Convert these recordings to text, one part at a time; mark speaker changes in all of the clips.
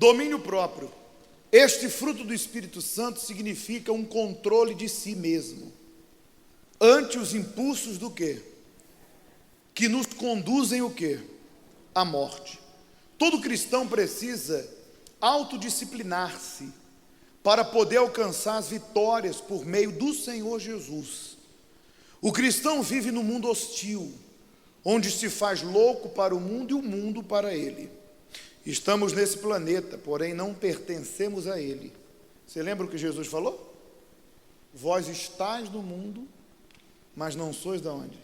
Speaker 1: Domínio próprio. Este fruto do Espírito Santo significa um controle de si mesmo, ante os impulsos do quê? Que nos conduzem o quê? À morte. Todo cristão precisa autodisciplinar-se para poder alcançar as vitórias por meio do Senhor Jesus. O cristão vive num mundo hostil, onde se faz louco para o mundo e o mundo para ele. Estamos nesse planeta, porém não pertencemos a ele. Você lembra o que Jesus falou? Vós estáis no mundo, mas não sois de onde?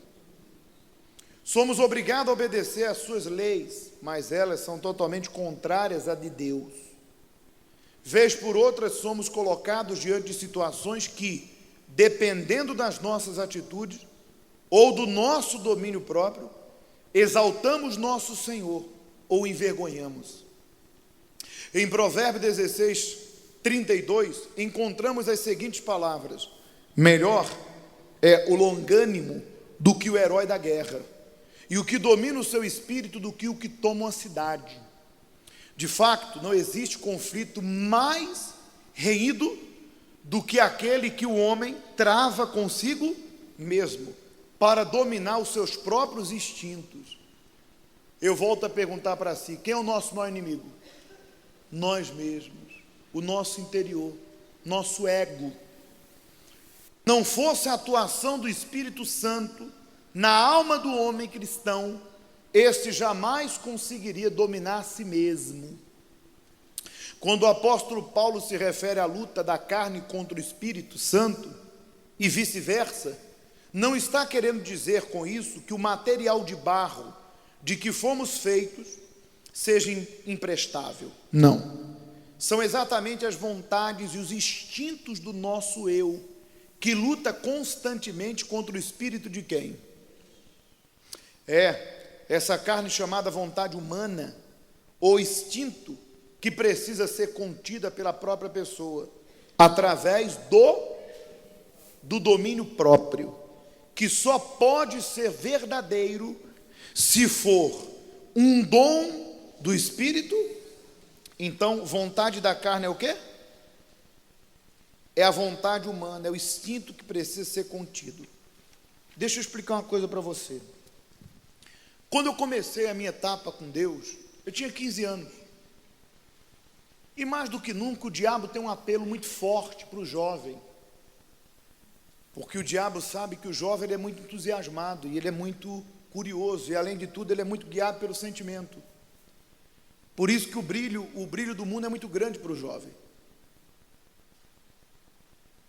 Speaker 1: Somos obrigados a obedecer às suas leis, mas elas são totalmente contrárias à de Deus. Vez por outra, somos colocados diante de situações que, dependendo das nossas atitudes ou do nosso domínio próprio, exaltamos nosso Senhor ou envergonhamos. Em Provérbios 16, 32, encontramos as seguintes palavras: melhor é o longânimo do que o herói da guerra, e o que domina o seu espírito do que o que toma uma cidade. De fato, não existe conflito mais renhido do que aquele que o homem trava consigo mesmo, para dominar os seus próprios instintos. Eu volto a perguntar para si, quem é o nosso maior inimigo? Nós mesmos, o nosso interior, nosso ego. Não fosse a atuação do Espírito Santo na alma do homem cristão, este jamais conseguiria dominar a si mesmo. Quando o apóstolo Paulo se refere à luta da carne contra o Espírito Santo, e vice-versa, não está querendo dizer com isso que o material de barro de que fomos feitos seja imprestável. Não. São exatamente as vontades e os instintos do nosso eu, que luta constantemente contra o espírito de quem? Essa carne chamada vontade humana, ou instinto, que precisa ser contida pela própria pessoa, através do domínio próprio, que só pode ser verdadeiro se for um dom do Espírito. Então, vontade da carne é o quê? É a vontade humana, é o instinto que precisa ser contido. Deixa eu explicar uma coisa para você. Quando eu comecei a minha etapa com Deus, eu tinha 15 anos. E mais do que nunca, o diabo tem um apelo muito forte para o jovem. Porque o diabo sabe que o jovem ele é muito entusiasmado, e ele é muito curioso, e além de tudo, ele é muito guiado pelo sentimento. Por isso que o brilho do mundo é muito grande para o jovem.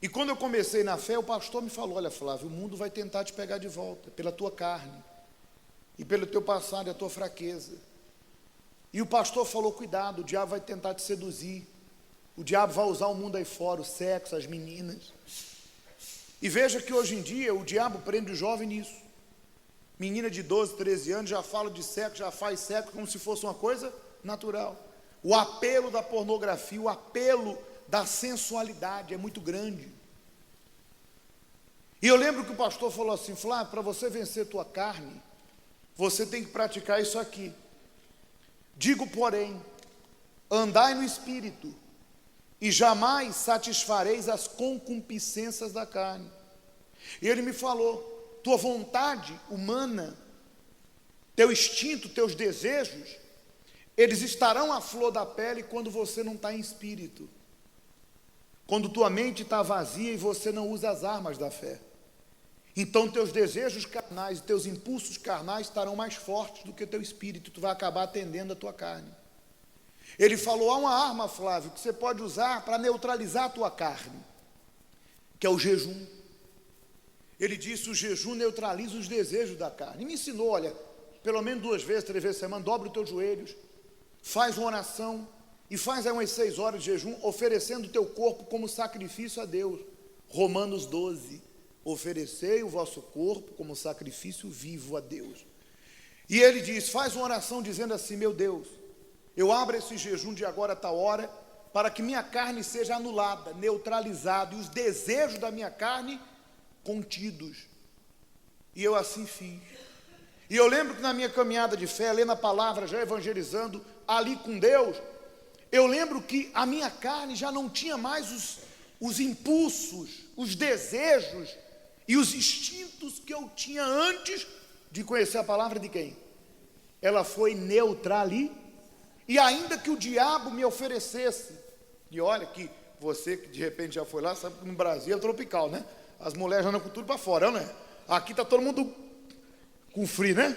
Speaker 1: E quando eu comecei na fé, o pastor me falou: olha, Flávio, o mundo vai tentar te pegar de volta, pela tua carne, e pelo teu passado e a tua fraqueza. E o pastor falou: cuidado, o diabo vai tentar te seduzir, o diabo vai usar o mundo aí fora, o sexo, as meninas. E veja que hoje em dia o diabo prende o jovem nisso. Menina de 12, 13 anos já fala de sexo, já faz sexo como se fosse uma coisa natural. O apelo da pornografia, o apelo da sensualidade é muito grande. E eu lembro que o pastor falou assim: Flávio, para você vencer tua carne, você tem que praticar isso aqui. Digo, porém, andai no Espírito, e jamais satisfareis as concupiscências da carne. E ele me falou: tua vontade humana, teu instinto, teus desejos, eles estarão à flor da pele quando você não está em espírito. Quando tua mente está vazia e você não usa as armas da fé. Então teus desejos carnais e teus impulsos carnais estarão mais fortes do que teu espírito, tu vai acabar atendendo a tua carne. Ele falou: há uma arma, Flávio, que você pode usar para neutralizar a tua carne, que é o jejum. Ele disse: o jejum neutraliza os desejos da carne. E me ensinou: olha, pelo menos 2 vezes, 3 vezes por semana, dobra os teus joelhos, faz uma oração, e faz aí umas 6 horas de jejum, oferecendo o teu corpo como sacrifício a Deus. Romanos 12, oferecei o vosso corpo como sacrifício vivo a Deus. E ele diz: faz uma oração dizendo assim: meu Deus, eu abro esse jejum de agora a tal hora, para que minha carne seja anulada, neutralizada, e os desejos da minha carne contidos. E eu assim fiz. E eu lembro que na minha caminhada de fé, lendo a palavra, já evangelizando, ali com Deus, eu lembro que a minha carne já não tinha mais os impulsos, os desejos e os instintos que eu tinha antes de conhecer a palavra de quem? Ela foi neutralizada. E ainda que o diabo me oferecesse, e olha que você que de repente já foi lá, sabe que no Brasil é tropical, né? As mulheres já andam com tudo para fora, não é? Aqui está todo mundo com frio, né?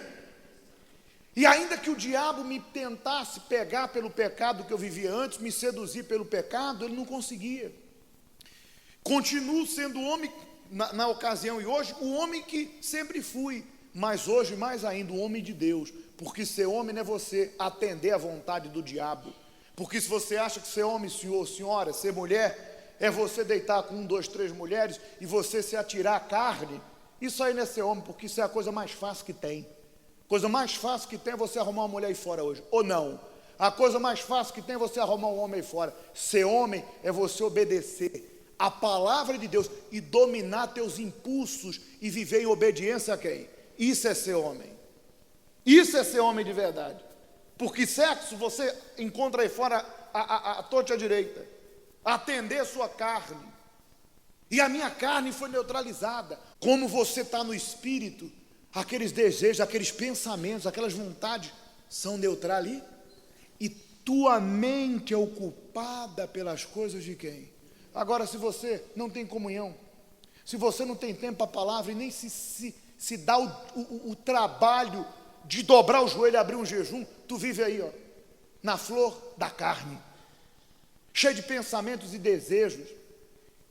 Speaker 1: E ainda que o diabo me tentasse pegar pelo pecado que eu vivia antes, me seduzir pelo pecado, ele não conseguia. Continuo sendo o homem, na ocasião e hoje, o homem que sempre fui, mas hoje mais ainda o homem de Deus, porque ser homem não é você atender à vontade do diabo, porque se você acha que ser homem, senhor, senhora, ser mulher, é você deitar com 1, 2, 3 mulheres e você se atirar a carne, isso aí não é ser homem, porque isso é a coisa mais fácil que tem. Coisa mais fácil que tem é você arrumar uma mulher aí fora hoje, ou não. A coisa mais fácil que tem é você arrumar um homem aí fora. Ser homem é você obedecer a palavra de Deus e dominar teus impulsos e viver em obediência a quem? Isso é ser homem. Isso é ser homem de verdade. Porque sexo você encontra aí fora a torta à direita. Atender a sua carne. E a minha carne foi neutralizada. Como você está no espírito, aqueles desejos, aqueles pensamentos, aquelas vontades são neutralizados. E tua mente é ocupada pelas coisas de quem? Agora, se você não tem comunhão, se você não tem tempo para a palavra e nem se dá o trabalho de dobrar o joelho e abrir um jejum, tu vive aí, ó, na flor da carne, cheio de pensamentos e desejos.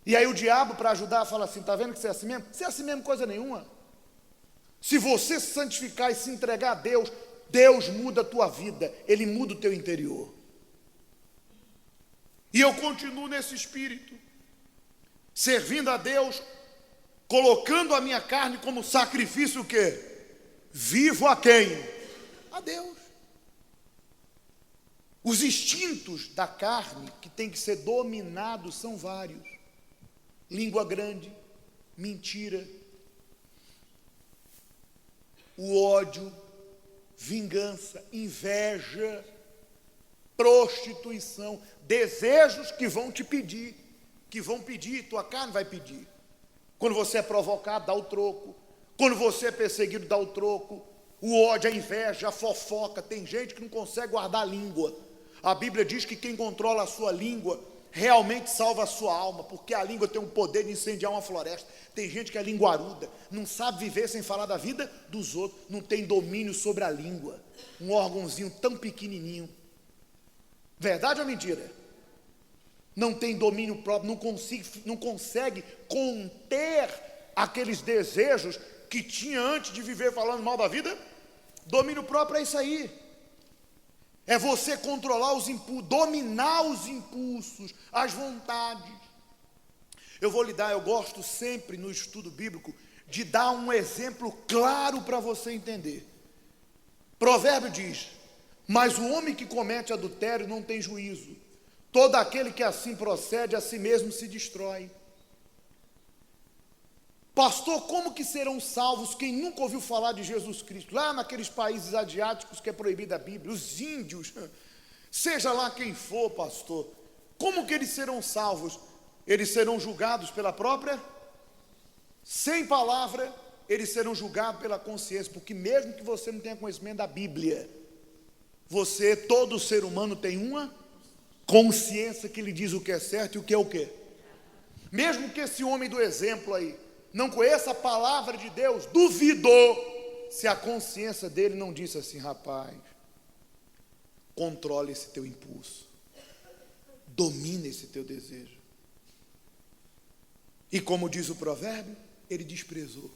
Speaker 1: E aí o diabo, para ajudar, fala assim: está vendo que você é assim mesmo? Você é assim mesmo coisa nenhuma. Se você se santificar e se entregar a Deus, Deus muda a tua vida, Ele muda o teu interior. E eu continuo nesse espírito, servindo a Deus, colocando a minha carne como sacrifício o quê? Vivo a quem? A Deus. Os instintos da carne que tem que ser dominados são vários. Língua grande, mentira, o ódio, vingança, inveja, prostituição, desejos que vão te pedir, tua carne vai pedir. Quando você é provocado, dá o troco. Quando você é perseguido, dá o troco. O ódio, a inveja, a fofoca. Tem gente que não consegue guardar a língua. A Bíblia diz que quem controla a sua língua realmente salva a sua alma, porque a língua tem o poder de incendiar uma floresta. Tem gente que é linguaruda, não sabe viver sem falar da vida dos outros, não tem domínio sobre a língua, um órgãozinho tão pequenininho. Verdade ou mentira? Não tem domínio próprio, não consegue conter aqueles desejos que tinha antes de viver falando mal da vida. Domínio próprio é isso aí. É você controlar os impulsos, dominar os impulsos, as vontades. Eu gosto sempre no estudo bíblico de dar um exemplo claro para você entender. Provérbio diz: mas o homem que comete adultério não tem juízo. Todo aquele que assim procede, a si mesmo se destrói. Pastor, como que serão salvos quem nunca ouviu falar de Jesus Cristo? Lá naqueles países asiáticos que é proibida a Bíblia, os índios, seja lá quem for, pastor, como que eles serão salvos? Eles serão julgados pela própria, sem palavra, eles serão julgados pela consciência, porque mesmo que você não tenha conhecimento da Bíblia, todo ser humano tem uma consciência que lhe diz o que é certo e o que é o quê. Mesmo que esse homem do exemplo aí não conheça a palavra de Deus, duvidou, se a consciência dele não disse assim: rapaz, controle esse teu impulso, domine esse teu desejo. E como diz o provérbio, ele desprezou.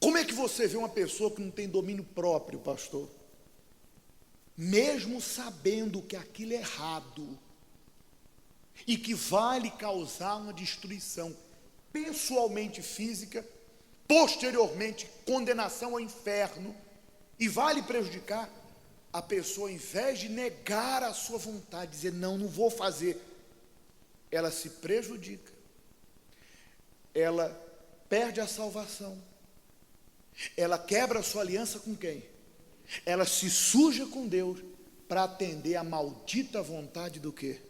Speaker 1: Como é que você vê uma pessoa que não tem domínio próprio, pastor? Mesmo sabendo que aquilo é errado e que vai lhe causar uma destruição pessoalmente física, posteriormente condenação ao inferno, e vai lhe prejudicar, a pessoa, ao invés de negar a sua vontade, dizer não vou fazer, ela se prejudica, ela perde a salvação, ela quebra a sua aliança com quem? Ela se suja com Deus para atender a maldita vontade do quê?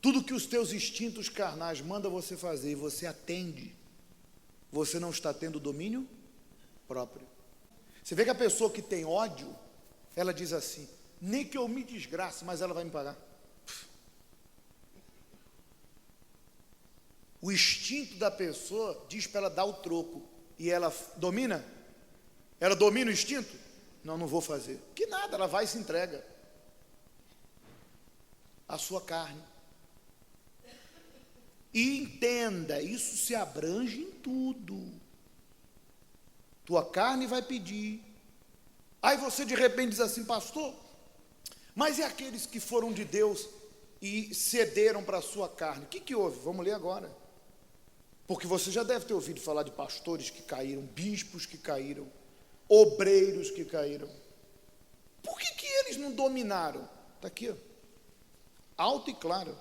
Speaker 1: Tudo que os teus instintos carnais mandam você fazer e você atende, você não está tendo domínio próprio. Você vê que a pessoa que tem ódio, ela diz assim, nem que eu me desgrace, mas ela vai me pagar. O instinto da pessoa diz para ela dar o troco, e ela domina? Ela domina o instinto? Não, não vou fazer. Que nada, ela vai e se entrega. A sua carne. E entenda, isso se abrange em tudo. Tua carne vai pedir. Aí você de repente diz assim, pastor, mas e aqueles que foram de Deus e cederam para a sua carne? O que houve? Vamos ler agora. Porque você já deve ter ouvido falar de pastores que caíram, bispos que caíram, obreiros que caíram. Por que eles não dominaram? Está aqui, ó. Alto e claro.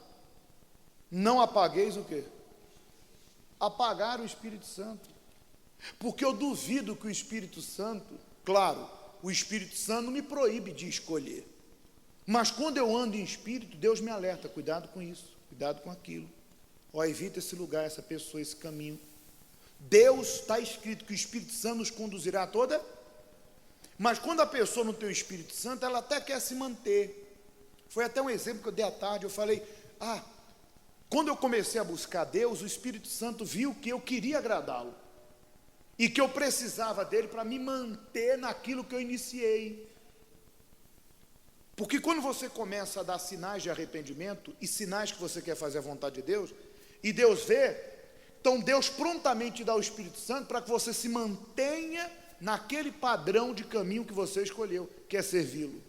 Speaker 1: Não apagueis o quê? Apagar o Espírito Santo. Porque eu duvido que o Espírito Santo, claro, o Espírito Santo não me proíbe de escolher. Mas quando eu ando em espírito, Deus me alerta, cuidado com isso, cuidado com aquilo. Ó, evita esse lugar, essa pessoa, esse caminho. Deus, está escrito que o Espírito Santo nos conduzirá a toda. Mas quando a pessoa não tem o Espírito Santo, ela até quer se manter. Foi até um exemplo que eu dei à tarde, eu falei, quando eu comecei a buscar Deus, o Espírito Santo viu que eu queria agradá-lo. E que eu precisava dele para me manter naquilo que eu iniciei. Porque quando você começa a dar sinais de arrependimento, e sinais que você quer fazer a vontade de Deus, e Deus vê, então Deus prontamente dá o Espírito Santo para que você se mantenha naquele padrão de caminho que você escolheu, que é servi-lo.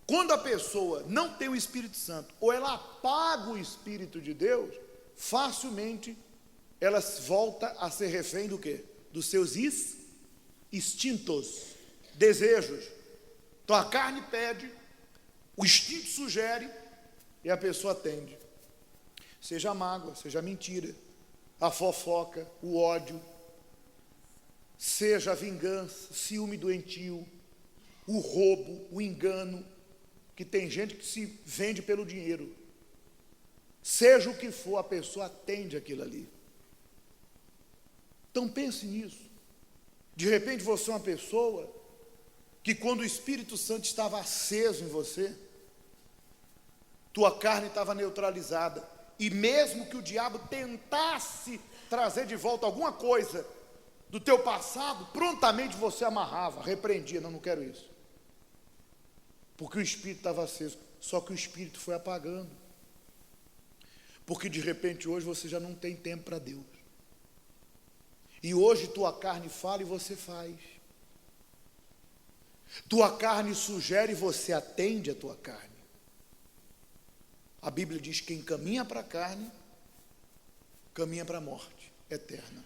Speaker 1: Quando a pessoa não tem o Espírito Santo, ou ela apaga o Espírito de Deus, facilmente ela volta a ser refém do quê? Dos seus instintos, desejos. Então a carne pede, o instinto sugere e a pessoa atende. Seja a mágoa, seja a mentira, a fofoca, o ódio, seja a vingança, ciúme doentio, o roubo, o engano, que tem gente que se vende pelo dinheiro. Seja o que for, a pessoa atende aquilo ali. Então pense nisso. De repente você é uma pessoa que quando o Espírito Santo estava aceso em você, tua carne estava neutralizada, e mesmo que o diabo tentasse trazer de volta alguma coisa do teu passado, prontamente você amarrava, repreendia, não quero isso. Porque o Espírito estava aceso, só que o Espírito foi apagando. Porque de repente hoje você já não tem tempo para Deus. E hoje tua carne fala e você faz. Tua carne sugere e você atende a tua carne. A Bíblia diz que quem caminha para a carne, caminha para a morte eterna.